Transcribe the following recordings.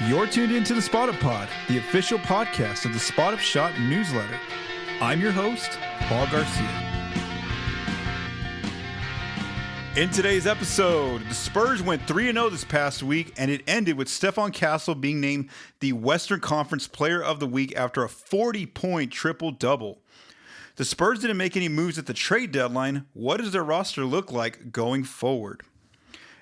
You're tuned into the Spot-Up Pod, the official podcast of the Spot-Up Shot newsletter. I'm your host, Paul Garcia. In today's episode, the Spurs went 3-0 this past week, and it ended with Stephon Castle being named the Western Conference Player of the Week after a 40-point triple-double. The Spurs didn't make any moves at the trade deadline. What does their roster look like going forward?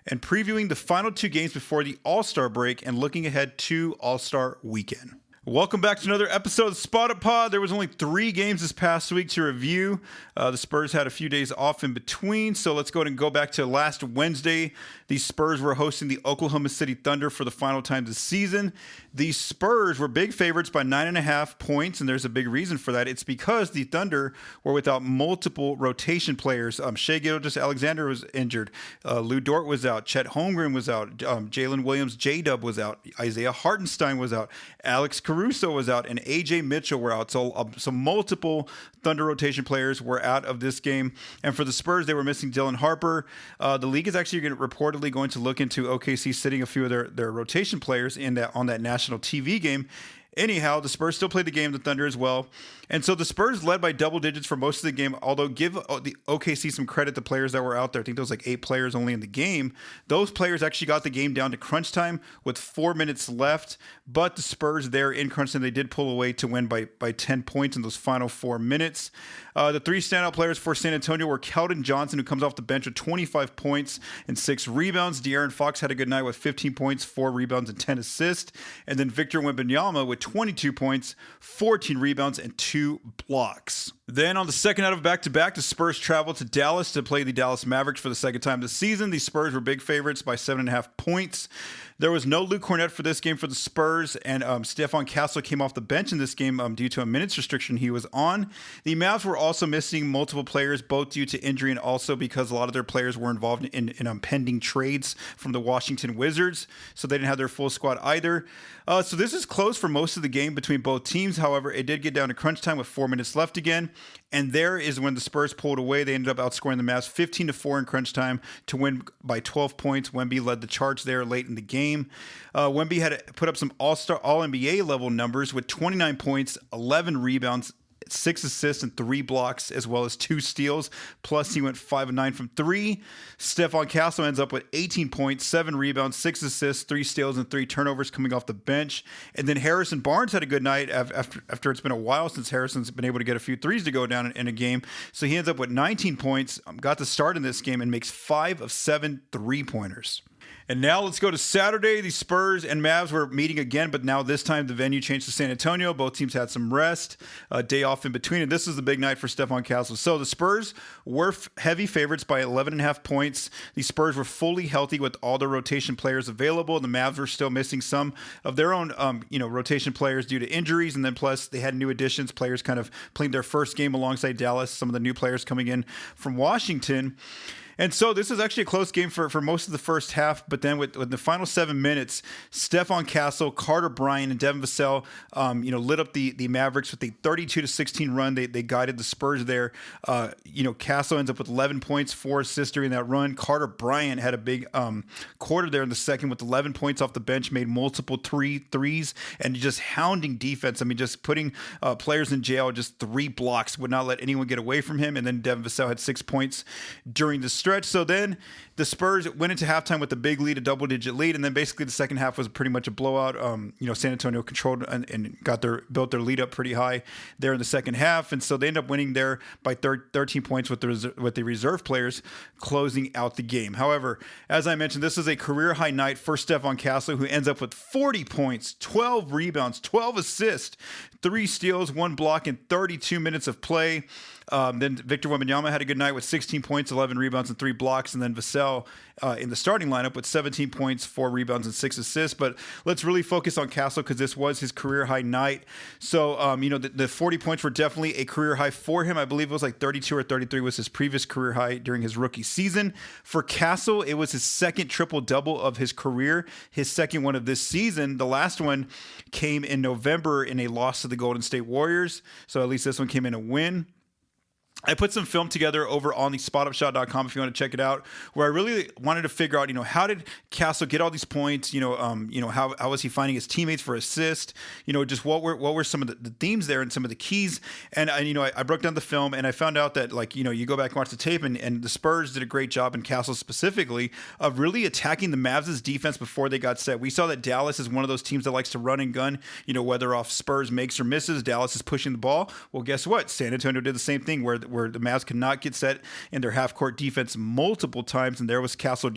And previewing the final two games before the All-Star break and looking ahead to All-Star weekend. Welcome back to another episode of Spot-Up Pod. There was only 3 games this past week to review. The Spurs had a few days off in between, so let's go ahead and go back to last Wednesday. The Spurs were hosting the Oklahoma City Thunder for the final time this season. The Spurs were big favorites by 9.5 points, and there's a big reason for that. It's because the Thunder were without multiple rotation players. Shai Gilgeous-Alexander was injured. Lou Dort was out. Chet Holmgren was out. Jalen Williams, J-Dub was out. Isaiah Hartenstein was out. Alex Caruso was out, and AJ Mitchell were out. So multiple Thunder rotation players were out of this game. And for the Spurs, they were missing Dylan Harper. The league is actually reportedly going to look into OKC sitting a few of their rotation players on that national TV game. Anyhow, the Spurs still played the game, the Thunder as well. And so the Spurs led by double digits for most of the game, although give the OKC some credit, the players that were out there. I think there was like 8 players only in the game. Those players actually got the game down to crunch time with 4 minutes left. But the Spurs there in crunch time, they did pull away to win by 10 points in those final 4 minutes. The 3 standout players for San Antonio were Keldon Johnson, who comes off the bench with 25 points and 6 rebounds. De'Aaron Fox had a good night with 15 points, 4 rebounds, and 10 assists. And then Victor Wembanyama with 22 points, 14 rebounds, and 2 blocks. Then on the second out of back-to-back, the Spurs traveled to Dallas to play the Dallas Mavericks for the second time this season. The Spurs were big favorites by 7.5 points. There was no Luke Kornet for this game for the Spurs, and Stephon Castle came off the bench in this game due to a minutes restriction he was on. The Mavs were also missing multiple players, both due to injury and also because a lot of their players were involved in pending trades from the Washington Wizards, so they didn't have their full squad either. So this is close for most of the game between both teams. However, it did get down to crunch time with 4 minutes left again. And there is when the Spurs pulled away. They ended up outscoring the Mavs 15-4 in crunch time to win by 12 points. Wemby led the charge there late in the game. Wemby had put up some All-NBA level numbers with 29 points, 11 rebounds, 6 assists and 3 blocks, as well as 2 steals. Plus, he went 5 of 9 from 3. Stephon Castle ends up with 18 points, 7 rebounds, 6 assists, 3 steals, and 3 turnovers coming off the bench. And then Harrison Barnes had a good night after it's been a while since Harrison's been able to get a few threes to go down in a game. So he ends up with 19 points, got the start in this game, and makes 5 of 7 3-pointers. And now let's go to Saturday. The Spurs and Mavs were meeting again, but now this time the venue changed to San Antonio. Both teams had some rest, a day off in between, and this is the big night for Stephon Castle. So the Spurs were heavy favorites by 11.5 points. The Spurs were fully healthy with all their rotation players available. The Mavs were still missing some of their own rotation players due to injuries, and then plus they had new additions, players kind of playing their first game alongside Dallas, some of the new players coming in from Washington. And so this is actually a close game for most of the first half, but then with the final 7 minutes, Stephon Castle, Carter Bryant, and Devin Vassell, lit up the Mavericks with a 32-16 run. They guided the Spurs there. Castle ends up with 11 points, 4 assists during that run. Carter Bryant had a big quarter there in the second with 11 points off the bench, made multiple threes, and just hounding defense. I mean, just putting players in jail, just 3 blocks, would not let anyone get away from him. And then Devin Vassell had 6 points during the stretch. So then the Spurs went into halftime with a big lead, a double-digit lead, and then basically the second half was pretty much a blowout. San Antonio controlled and built their lead up pretty high there in the second half, and so they ended up winning there by 13 points with the reserve players closing out the game. However, as I mentioned, this is a career-high night for Stephon Castle, who ends up with 40 points, 12 rebounds, 12 assists, 3 steals, 1 block, and 32 minutes of play. Then Victor Wembanyama had a good night with 16 points, 11 rebounds, and 3 blocks. And then Vassell in the starting lineup with 17 points, 4 rebounds, and 6 assists. But let's really focus on Castle because this was his career high night. So, the 40 points were definitely a career high for him. I believe it was like 32 or 33 was his previous career high during his rookie season. For Castle, it was his second triple-double of his career, his second one of this season. The last one came in November in a loss to the Golden State Warriors. So at least this one came in a win. I put some film together over on the spotupshot.com if you want to check it out, where I really wanted to figure out, how did Castle get all these points? How was he finding his teammates for assist? Just what were some of the themes there and some of the keys? And I broke down the film and I found out that you go back and watch the tape and the Spurs did a great job, and Castle specifically, of really attacking the Mavs' defense before they got set. We saw that Dallas is one of those teams that likes to run and gun, whether off Spurs makes or misses, Dallas is pushing the ball. Well, guess what? San Antonio did the same thing where the Mavs could not get set in their half-court defense multiple times, and there was Castle,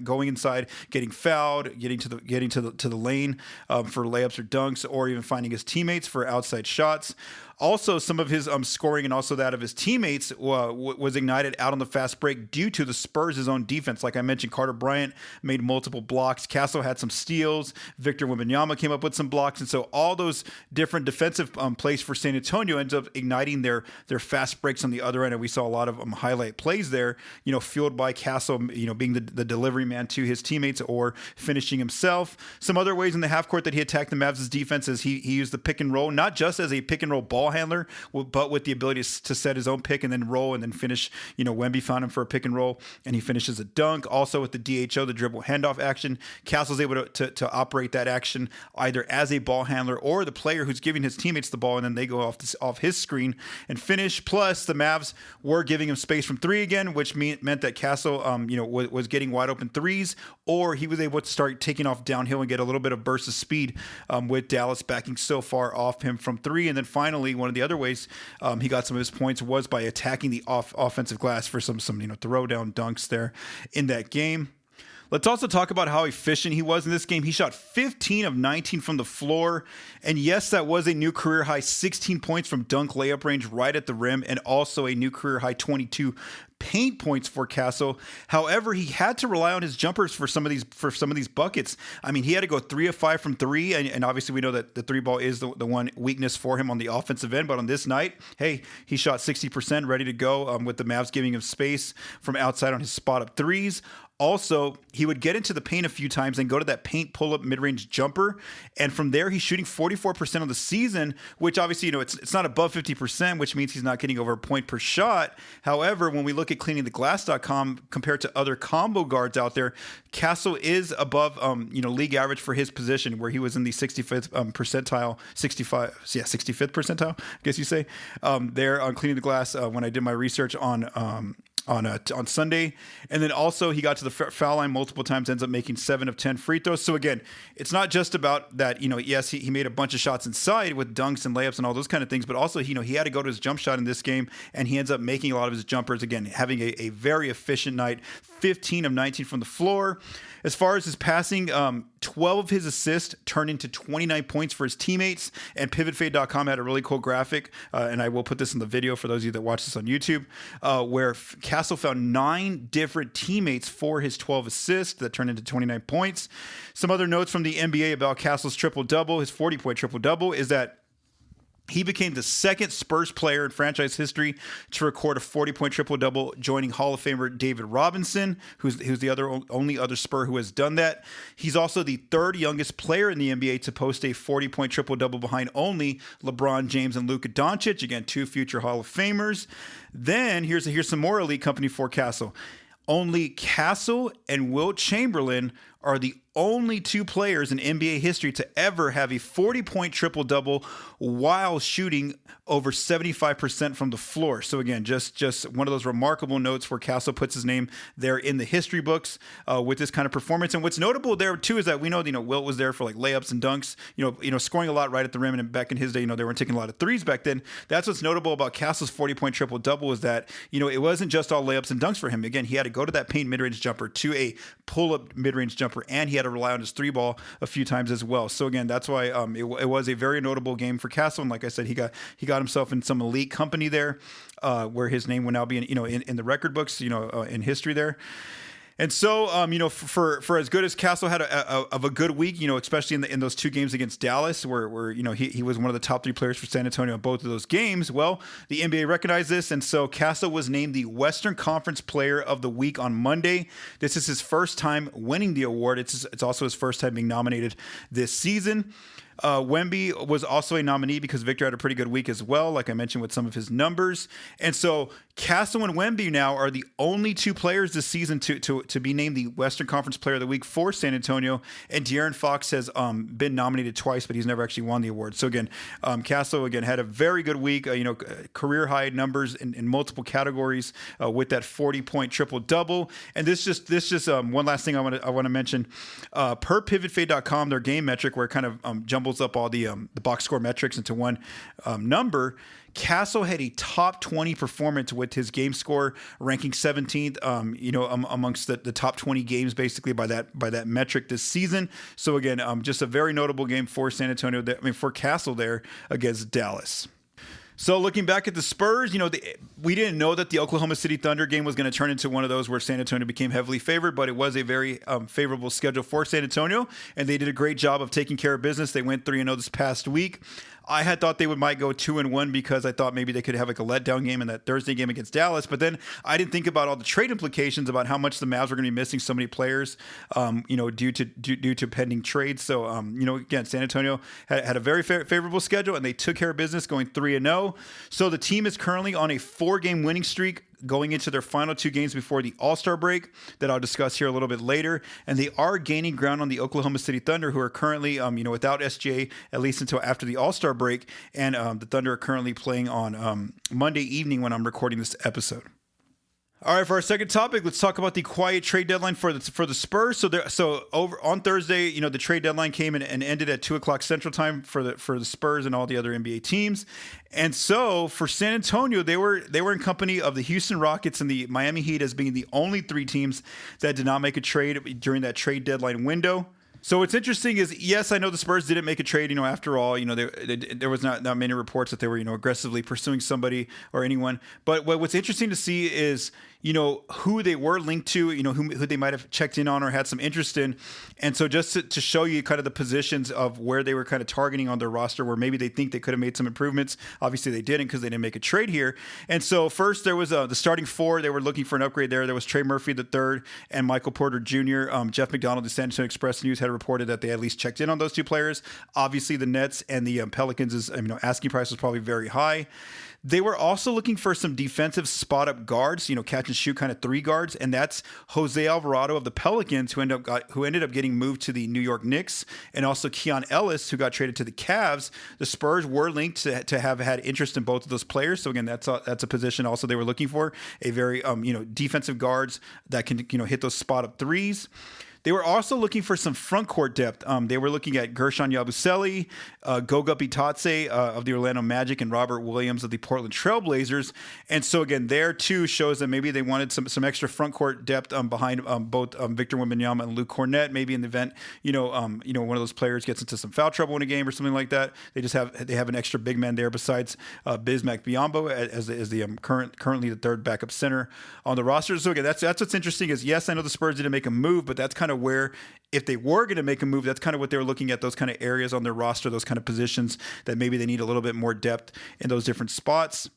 going inside, getting fouled, getting to the lane for layups or dunks, or even finding his teammates for outside shots. Also, some of his scoring and also that of his teammates was ignited out on the fast break due to the Spurs' own defense. Like I mentioned, Carter Bryant made multiple blocks. Castle had some steals. Victor Wembanyama came up with some blocks. And so all those different defensive plays for San Antonio ends up igniting their fast breaks on the other end. And we saw a lot of highlight plays there, fueled by Castle, being the delivery man to his teammates or finishing himself. Some other ways in the half court that he attacked the Mavs' defense is he used the pick and roll, not just as a pick and roll ball handler, but with the ability to set his own pick and then roll and then finish. Wemby found him for a pick and roll and he finishes a dunk. Also with the DHO, the dribble handoff action, Castle's able to operate that action either as a ball handler or the player who's giving his teammates the ball, and then they go off his screen and finish. Plus the Mavs were giving him space from three again, which meant that Castle was getting wide open threes, or he was able to start taking off downhill and get a little bit of burst of speed with Dallas backing so far off him from three. And then finally, one of the other ways he got some of his points was by attacking the offensive glass for some throw down dunks there in that game. Let's also talk about how efficient he was in this game. He shot 15 of 19 from the floor. And yes, that was a new career high 16 points from dunk layup range right at the rim, and also a new career high 22 paint points for Castle. However, he had to rely on his jumpers for some of these buckets. I mean, he had to go 3 of 5 from three, and obviously we know that the three ball is the one weakness for him on the offensive end. But on this night, hey, he shot 60%, ready to go, with the Mavs giving him space from outside on his spot up threes. Also, he would get into the paint a few times and go to that paint pull-up mid-range jumper. And from there, he's shooting 44% of the season, which obviously, it's not above 50%, which means he's not getting over a point per shot. However, when we look at cleaningtheglass.com compared to other combo guards out there, Castle is above, league average for his position, where he was in the 65th percentile, 65th percentile, I guess you say, there on Cleaning the Glass when I did my research on Sunday. And then also he got to the foul line multiple times, ends up making 7 of 10 free throws. So again, it's not just about that, yes, he made a bunch of shots inside with dunks and layups and all those kind of things, but also, he had to go to his jump shot in this game, and he ends up making a lot of his jumpers, again, having a very efficient night, 15 of 19 from the floor. As far as his passing, 12 of his assists turned into 29 points for his teammates, and pivotfade.com had a really cool graphic, and I will put this in the video for those of you that watch this on YouTube, where Castle found 9 different teammates for his 12 assists that turned into 29 points. Some other notes from the NBA about Castle's triple-double, his 40-point triple-double, is that he became the second Spurs player in franchise history to record a 40-point triple-double, joining Hall of Famer David Robinson, who's the only other Spur who has done that. He's also the third youngest player in the NBA to post a 40-point triple-double, behind only LeBron James and Luka Doncic, again, 2 future Hall of Famers. Then here's some more elite company for Castle. Only Castle and Wilt Chamberlain are the only 2 players in NBA history to ever have a 40-point triple-double while shooting over 75% from the floor. So again, just one of those remarkable notes where Castle puts his name there in the history books with this kind of performance. And what's notable there too is that we know Wilt was there for like layups and dunks, scoring a lot right at the rim. And back in his day, they weren't taking a lot of threes back then. That's what's notable about Castle's 40-point triple-double, is that it wasn't just all layups and dunks for him. Again, he had to go to that paint mid-range jumper, to a pull-up mid-range jumper, and he had to rely on his 3-ball a few times as well. So again, that's why it was a very notable game for Castle. And like I said, he got himself in some elite company there, where his name will now be in the record books, in history there. And so, for as good as Castle had of a good week, especially in those 2 games against Dallas, where he was one of the top 3 players for San Antonio in both of those games. Well, the NBA recognized this, and so Castle was named the Western Conference Player of the Week on Monday. This is his first time winning the award. It's also his first time being nominated this season. Wemby was also a nominee because Victor had a pretty good week as well, like I mentioned with some of his numbers. And so Castle and Wemby now are the only two players this season to be named the Western Conference Player of the Week for San Antonio. And De'Aaron Fox has been nominated twice, but he's never actually won the award. So again, Castle again had a very good week. Career high numbers in multiple categories with that 40-point triple double. And this just one last thing I want to mention. Per PivotFade.com, their game metric where it kind of jumbles up all the box score metrics into one number. Castle had a top 20 performance with his game score ranking 17th, amongst the top 20 games basically by that metric this season. So again, just a very notable game for San Antonio. For Castle there against Dallas. So looking back at the Spurs, we didn't know that the Oklahoma City Thunder game was going to turn into one of those where San Antonio became heavily favored, but it was a very favorable schedule for San Antonio, and they did a great job of taking care of business. They went 3-0 this past week. I had thought they might go 2-1 because I thought maybe they could have like a letdown game in that Thursday game against Dallas. But then I didn't think about all the trade implications about how much the Mavs were going to be missing so many players, due to pending trades. So, again, San Antonio had a very favorable schedule and they took care of business going 3-0. So the team is currently on a 4-game winning streak going into their final 2 games before the All-Star break that I'll discuss here a little bit later. And they are gaining ground on the Oklahoma City Thunder, who are currently, without SGA, at least until after the All-Star break. And the Thunder are currently playing on Monday evening when I'm recording this episode. All right, for our second topic, let's talk about the quiet trade deadline for the Spurs. So over on Thursday, the trade deadline came and ended at 2:00 Central Time for the Spurs and all the other NBA teams. And so for San Antonio, they were in company of the Houston Rockets and the Miami Heat as being the only 3 teams that did not make a trade during that trade deadline window. So what's interesting is, yes, I know the Spurs didn't make a trade. After all, there was not many reports that they were, aggressively pursuing somebody or anyone. But what's interesting to see is, who they were linked to, who they might have checked in on or had some interest in. And so just to show you kind of the positions of where they were kind of targeting on their roster, where maybe they think they could have made some improvements. Obviously they didn't because they didn't make a trade here. And so first there was the starting 4. They were looking for an upgrade there. There was Trey Murphy III and Michael Porter Jr. Jeff McDonald, the San Antonio Express News, had reported that they at least checked in on those 2 players. Obviously the Nets and the Pelicans' asking price was probably very high. They were also looking for some defensive spot-up guards, catch and shoot kind of 3 guards, and that's Jose Alvarado of the Pelicans, who ended up getting moved to the New York Knicks, and also Keon Ellis, who got traded to the Cavs. The Spurs were linked to have had interest in both of those players. So again, that's a position also they were looking for, a very defensive guards that can hit those spot-up threes. They were also looking for some front court depth. They were looking at Gershon Yabusele, Goga Bitadze of the Orlando Magic, and Robert Williams of the Portland Trailblazers. And so again, there too shows that maybe they wanted some extra front court depth behind both Victor Wembanyama and Luke Kornet. Maybe in the event one of those players gets into some foul trouble in a game or something like that, they have an extra big man there besides Bismack Biyombo as the currently the 3rd backup center on the roster. So again, that's what's interesting is, yes, I know the Spurs didn't make a move, but that's kind of where, if they were going to make a move, that's kind of what they were looking at, those kind of areas on their roster, those kind of positions that maybe they need a little bit more depth in those different spots.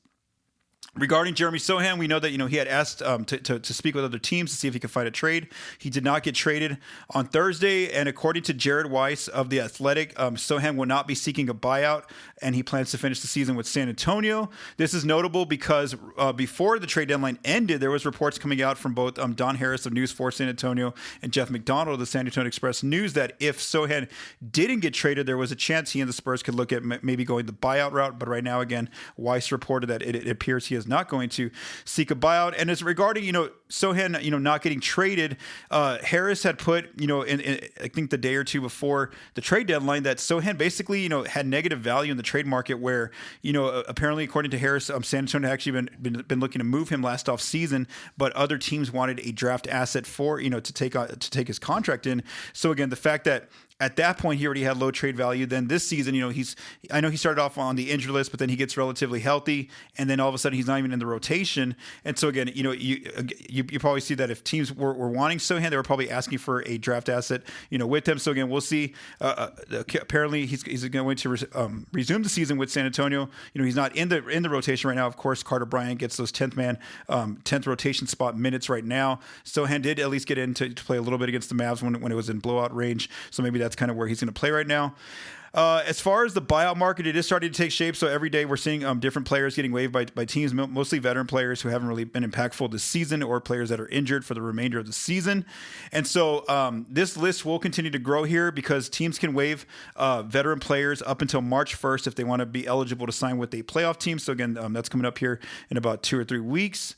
Regarding Jeremy Sochan, we know that he had asked to speak with other teams to see if he could find a trade. He did not get traded on Thursday, and according to Jared Weiss of The Athletic, Sochan will not be seeking a buyout, and he plans to finish the season with San Antonio. This is notable because before the trade deadline ended, there was reports coming out from both Don Harris of News 4 San Antonio and Jeff McDonald of the San Antonio Express News that if Sochan didn't get traded, there was a chance he and the Spurs could look at maybe going the buyout route. But right now, again, Weiss reported that it appears he is not going to seek a buyout. And as regarding, Sochan, not getting traded, Harris had put, in I think the day or two before the trade deadline that Sochan basically, had negative value in the trade market where, apparently according to Harris, San Antonio had actually been looking to move him last off season, but other teams wanted a draft asset for, to take his contract in. So again, the fact that at that point, he already had low trade value. Then this season, I know he started off on the injury list, but then he gets relatively healthy, and then all of a sudden he's not even in the rotation. And so again, you probably see that if teams were wanting Sochan, they were probably asking for a draft asset, with him. So again, we'll see. Apparently, he's going to resume the season with San Antonio. He's not in the rotation right now. Of course, Carter Bryant gets those 10th rotation spot minutes right now. Sochan did at least get in to play a little bit against the Mavs when it was in blowout range. So maybe that's that's kind of where he's going to play right now. As far as the buyout market, it is starting to take shape. So every day we're seeing different players getting waived by teams, mostly veteran players who haven't really been impactful this season, or players that are injured for the remainder of the season. And so this list will continue to grow here because teams can waive veteran players up until March 1st if they want to be eligible to sign with a playoff team. So again, that's coming up here in about 2 or 3 weeks.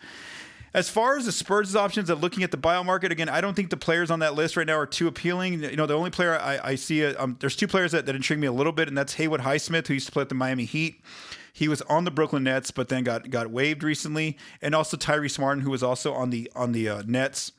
As far as the Spurs' options at looking at the buyout market, again, I don't think the players on that list right now are too appealing. The only player I see, there's 2 players that intrigue me a little bit, and that's Haywood Highsmith, who used to play at the Miami Heat. He was on the Brooklyn Nets, but then got waived recently, and also Tyrese Martin, who was also on the Nets.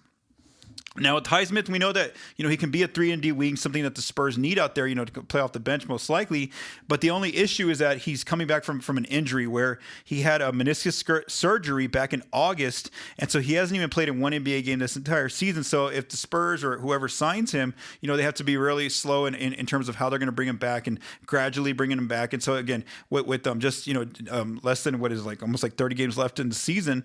Now with Highsmith, we know that he can be a 3-and-D wing, something that the Spurs need out there, to play off the bench most likely. But the only issue is that he's coming back from an injury where he had a meniscus surgery back in August, and so he hasn't even played in one NBA game this entire season. So if the Spurs or whoever signs him, they have to be really slow in terms of how they're going to bring him back and gradually bringing him back. And so again, with just less than almost 30 games left in the season.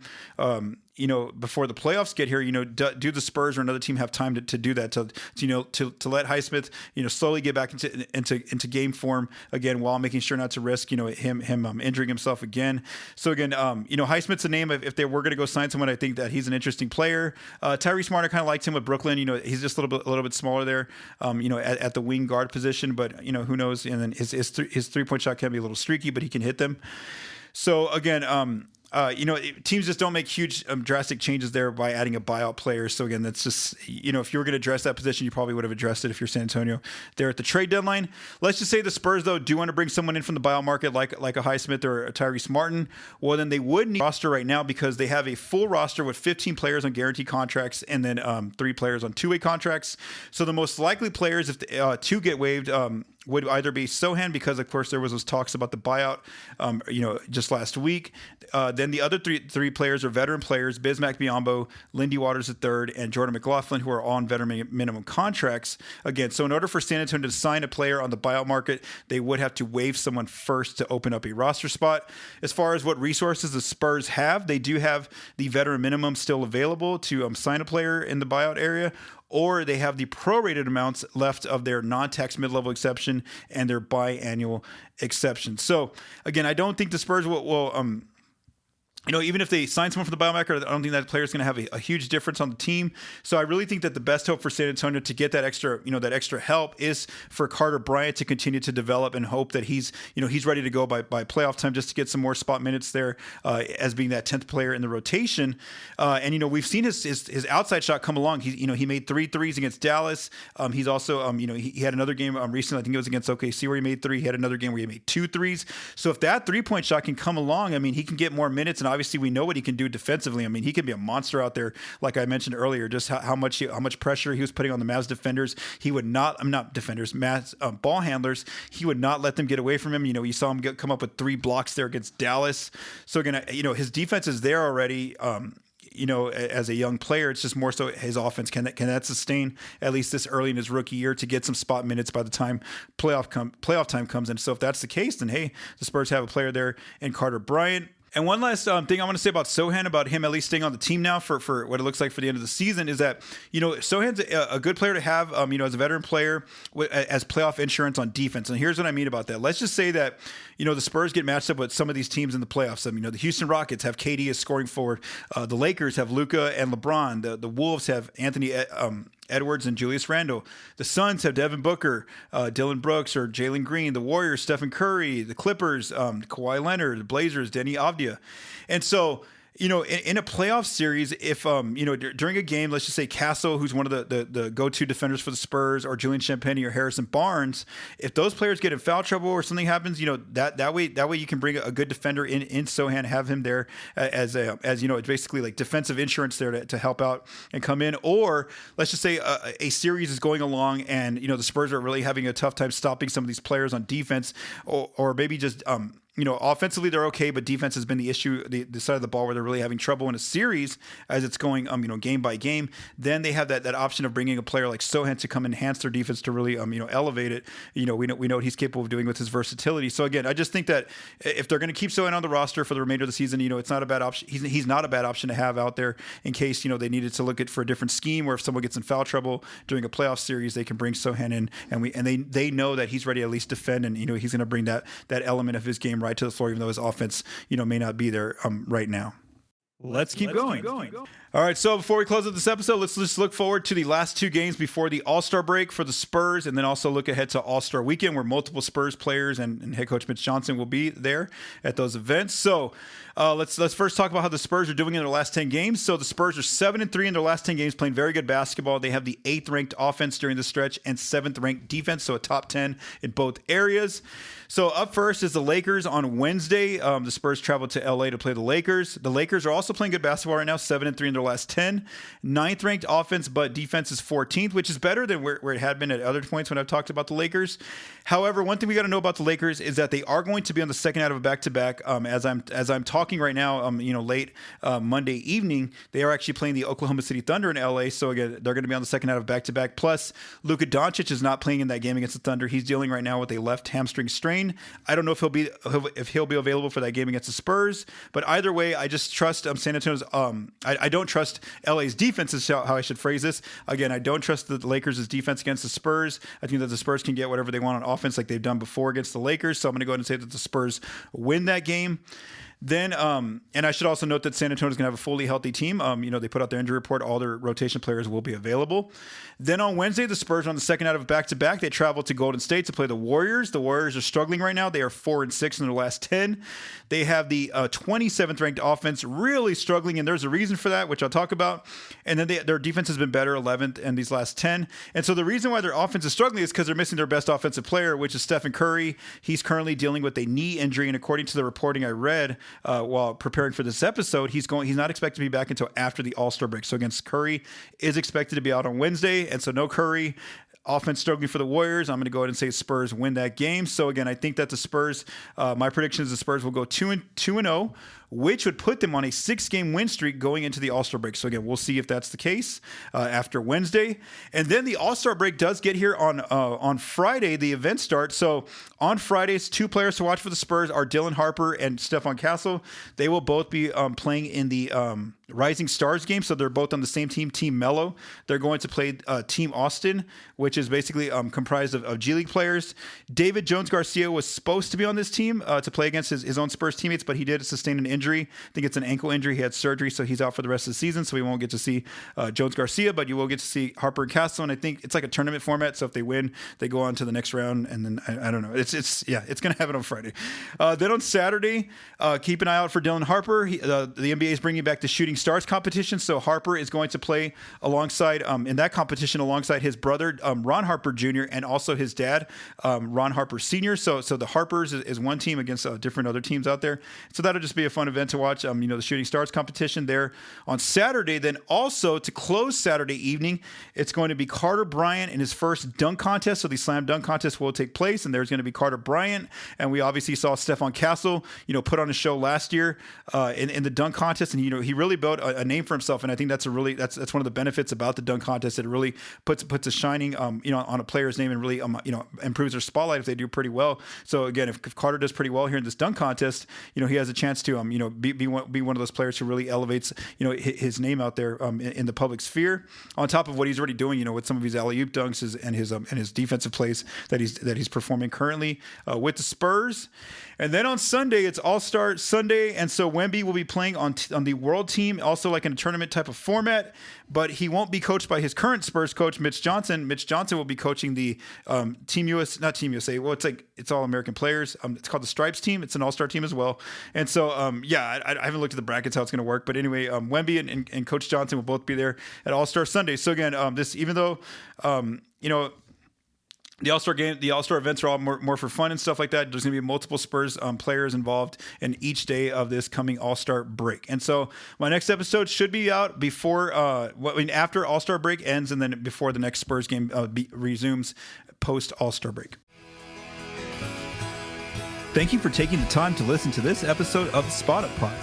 Before the playoffs get here, do the Spurs or another team have time to do that, to let Highsmith, slowly get back into game form again, while making sure not to risk, him injuring himself again. So again, Highsmith's a name. If they were going to go sign someone, I think that he's an interesting player. Tyrese Martin, kind of liked him with Brooklyn. He's just a little bit smaller there, at the wing guard position, but who knows? And then his 3-point shot can be a little streaky, but he can hit them. So again, teams just don't make huge drastic changes there by adding a buyout player. So again, that's just, if you were going to address that position, you probably would have addressed it if you're San Antonio there at the trade deadline. Let's just say the Spurs, though, do want to bring someone in from the buyout market like a Highsmith or a Tyrese Martin. Well, then they would need a roster right now because they have a full roster with 15 players on guaranteed contracts and then 3 players on 2-way contracts. So the most likely players, if to get waived, would either be Sochan, because of course there was those talks about the buyout, just last week. Then the other three players are veteran players: Bismack Biyombo, Lindy Waters III, and Jordan McLaughlin, who are on veteran minimum contracts. Again, so in order for San Antonio to sign a player on the buyout market, they would have to waive someone first to open up a roster spot. As far as what resources the Spurs have, they do have the veteran minimum still available to sign a player in the buyout area, or they have the prorated amounts left of their non-tax mid-level exception and their biannual exception. So again, I don't think the Spurs will even if they sign someone for the buyout market, I don't think that player is going to have a huge difference on the team. So I really think that the best hope for San Antonio to get that extra help is for Carter Bryant to continue to develop, and hope that he's ready to go by playoff time, just to get some more spot minutes there as being that 10th player in the rotation. And we've seen his outside shot come along. He made 3 threes against Dallas. He's also he had another game recently. I think it was against OKC where he made 3. He had another game where he made 2 threes. So if that 3-point shot can come along, he can get more minutes, and obviously we know what he can do defensively. He can be a monster out there, like I mentioned earlier, just how much pressure he was putting on the Mavs defenders. He would not, Mavs ball handlers, he would not let them get away from him. You saw him come up with 3 blocks there against Dallas. So again, his defense is there already. As a young player, it's just more so his offense. Can that sustain at least this early in his rookie year to get some spot minutes by the time playoff time comes in? So if that's the case, then hey, the Spurs have a player there in Carter Bryant. And one last thing I want to say about Sochan, about him at least staying on the team now for what it looks like for the end of the season, is that, Sochan's a good player to have, as a veteran player as playoff insurance on defense. And here's what I mean about that. Let's just say that, the Spurs get matched up with some of these teams in the playoffs. The Houston Rockets have KD as scoring forward. The Lakers have Luka and LeBron. The Wolves have Anthony Edwards and Julius Randle. The Suns have Devin Booker, Dylan Brooks, or Jalen Green. The Warriors, Stephen Curry. The Clippers, Kawhi Leonard. The Blazers, Denny Avdia. And so, in a playoff series, if, during a game, let's just say Castle, who's one of the go-to defenders for the Spurs, or Julian Champagnie or Harrison Barnes, if those players get in foul trouble or something happens, that way you can bring a good defender in Sochan, have him there as basically like defensive insurance there to help out and come in. Or let's just say a series is going along and, the Spurs are really having a tough time stopping some of these players on defense, or maybe just, offensively they're okay, but defense has been the issue, the side of the ball where they're really having trouble in a series as it's going, game by game. Then they have that option of bringing a player like Sochan to come enhance their defense to really, elevate it. We know what he's capable of doing with his versatility. So again, I just think that if they're going to keep Sochan on the roster for the remainder of the season, it's not a bad option. He's not a bad option to have out there in case, they needed to look at for a different scheme, where if someone gets in foul trouble during a playoff series, they can bring Sochan in, and they know that he's ready to at least defend, and he's going to bring that element of his game right to the floor, even though his offense, may not be there right now. Let's keep going. All right, so before we close up this episode, let's just look forward to the last two games before the All-Star break for the Spurs, and then also look ahead to All-Star weekend, where multiple Spurs players and head coach Mitch Johnson will be there at those events. So let's first talk about how the Spurs are doing in their last 10 games. So the Spurs are 7-3 in their last 10 games, playing very good basketball. They have the 8th-ranked offense during the stretch and 7th-ranked defense, so a top 10 in both areas. So up first is the Lakers on Wednesday. The Spurs travel to LA to play the Lakers. The Lakers are also playing good basketball right now, 7-3 in their last 10. 9th-ranked offense, but defense is 14th, which is better than where it had been at other points when I've talked about the Lakers. However, one thing we got to know about the Lakers is that they are going to be on the second out of a back-to-back. As I'm talking right now, late Monday evening, they are actually playing the Oklahoma City Thunder in LA. So again, they're going to be on the second out of back-to-back. Plus, Luka Doncic is not playing in that game against the Thunder. He's dealing right now with a left hamstring strain. I don't know if he'll be available for that game against the Spurs, but either way, I just trust San Antonio's. I don't trust LA's defense is how I should phrase this. Again, I don't trust the Lakers' defense against the Spurs. I think that the Spurs can get whatever they want on offense, like they've done before against the Lakers. So I'm going to go ahead and say that the Spurs win that game. Then, and I should also note that San Antonio is going to have a fully healthy team. They put out their injury report. All their rotation players will be available. Then on Wednesday, the Spurs are on the second out of back-to-back. They travel to Golden State to play the Warriors. The Warriors are struggling right now. They are 4-6 in their last 10. They have the 27th ranked offense really struggling, and there's a reason for that, which I'll talk about. And then their defense has been better, 11th in these last 10. And so the reason why their offense is struggling is because they're missing their best offensive player, which is Stephen Curry. He's currently dealing with a knee injury, and according to the reporting I read while preparing for this episode, he's not expected to be back until after the All-Star break. So against Curry is expected to be out on Wednesday, and so no Curry. Offense struggling for the Warriors. I'm going to go ahead and say Spurs win that game. So again, I think that the Spurs, my prediction is the Spurs will go 2-0, which would put them on a 6-game win streak going into the All-Star break. So again, we'll see if that's the case after Wednesday. And then the All-Star break does get here on Friday. The event starts. So on Fridays, 2 players to watch for the Spurs are Dylan Harper and Stephon Castle. They will both be playing in the Rising Stars game. So they're both on the same team, Team Mello. They're going to play Team Austin, which is basically comprised of G League players. David Jones-Garcia was supposed to be on this team to play against his own Spurs teammates, but he did sustain an injury. I think it's an ankle injury. He had surgery, so he's out for the rest of the season. So we won't get to see Jones-Garcia, but you will get to see Harper and Castle. And I think it's like a tournament format. So if they win, they go on to the next round. And then I don't know. It's going to happen on Friday. Then on Saturday, keep an eye out for Dylan Harper. The NBA is bringing back the Shooting Stars competition. So Harper is going to play alongside in that competition alongside his brother Ron Harper Jr. and also his dad Ron Harper Sr. So the Harpers is one team against different other teams out there. So that'll just be a fun event to watch. The Shooting Stars competition there on Saturday. Then also to close Saturday evening, it's going to be Carter Bryant in his first dunk contest. So the slam dunk contest will take place, and there's going to be Carter Bryant. And we obviously saw Stephon Castle, put on a show last year in the dunk contest, and he really built a name for himself. And I think that's one of the benefits about the dunk contest. It really puts a shining on a player's name and really improves their spotlight if they do pretty well. So again, if Carter does pretty well here in this dunk contest, he has a chance to be one of those players who really elevates his name out there in the public sphere. On top of what he's already doing, with some of his alley-oop dunks and his defensive plays that he's performing currently with the Spurs. And then on Sunday, it's All-Star Sunday, and so Wemby will be playing on the World Team, also like in a tournament type of format, but he won't be coached by his current Spurs coach, Mitch Johnson. Mitch Johnson will be coaching the Team USA. Well, it's all American players. It's called the Stripes team. It's an All-Star team as well. And so, I haven't looked at the brackets how it's going to work, but anyway, Wemby and Coach Johnson will both be there at All-Star Sunday. So again, even though the All-Star events are all more for fun and stuff like that, there's going to be multiple Spurs players involved in each day of this coming All-Star break. And so my next episode should be out after All-Star break ends, and then before the next Spurs game resumes post All-Star break. Thank you for taking the time to listen to this episode of the Spot Up Pod.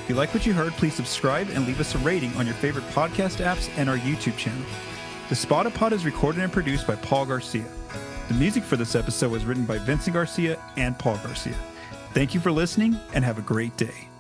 If you like what you heard, please subscribe and leave us a rating on your favorite podcast apps and our YouTube channel. The Spot Up Pod is recorded and produced by Paul Garcia. The music for this episode was written by Vincent Garcia and Paul Garcia. Thank you for listening and have a great day.